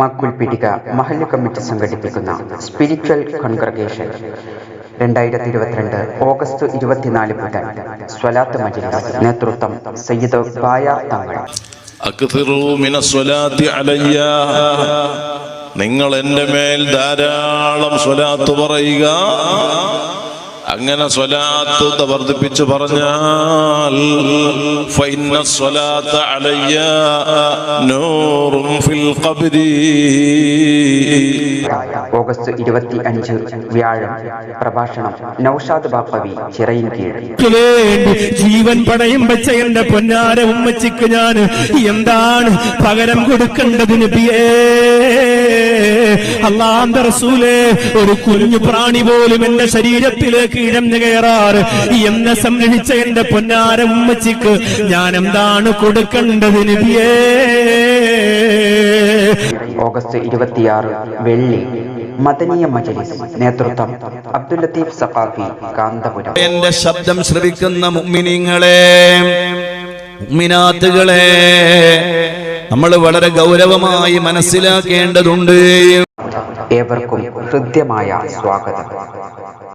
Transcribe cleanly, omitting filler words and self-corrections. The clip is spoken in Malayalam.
മാക്കുൽപീടിക മഹല്ല് കമ്മിറ്റി സംഘടിപ്പിക്കുന്ന സ്പിരിച്വൽ കോൺഗ്രഗേഷൻ 2022 ഓഗസ്റ്റ് 24 മുതൽ സ്വലാത്ത് മജ്‌ലിസ്. നേതൃത്വം സയ്യിദ് ബായാർ തങ്ങൾ. അക്ഥിറൂ മിനസ്സലാത്തി അലയ്യ, നിങ്ങൾ എൻ്റെ മേൽ ധാരാളം സ്വലാത്ത് പറയുക. അങ്ങനെ സ്വലാത്ത് വർദ്ധിപ്പിച്ചു പറഞ്ഞാൽ ഫഇന്ന സ്വലാത്ത അലയ്യ നൂറുൻ ഫിൽ ഖബ്രി. ഓഗസ്റ്റ് 25 വ്യാഴം. പ്രഭാഷണം നൗഷാദ് ബാപ്പവി, ചിറയിൻകീഴ്. ജീവൻ പണയം വെച്ച എന്റെ പൊന്നാര ഉമ്മച്ചിക്ക് ഞാൻ എന്താണ് പകരം കൊടുക്കേണ്ടത് നബിയേ? അല്ലാഹുവിന്റെ റസൂലേ, ഒരു കുഞ്ഞു പ്രാണി പോലും എന്റെ ശരീരത്തിലേക്ക് ഇഴഞ്ഞു കയറാറ് എന്നെ സംരക്ഷിച്ച എന്റെ പൊന്നാര ഉമ്മച്ചിക്ക് ഞാൻ എന്താണ് കൊടുക്കേണ്ടത് നബിയേ? ഓഗസ്റ്റ് 26 വെള്ളി. മദനിയ മജ്‌ലിസ്. നേതൃത്വം അബ്ദുൽ ലത്തീഫ് സഖാഫി, കാന്തപുരം. എന്റെ ശബ്ദം ശ്രവിക്കുന്ന മുഅ്മിനീങ്ങളെ, മുഅ്മിനാത്തുകളെ, നമ്മൾ വളരെ ഗൗരവമായി മനസ്സിലാക്കേണ്ടതുണ്ട്. ഏവർക്കും ഹൃദ്യമായ സ്വാഗതം.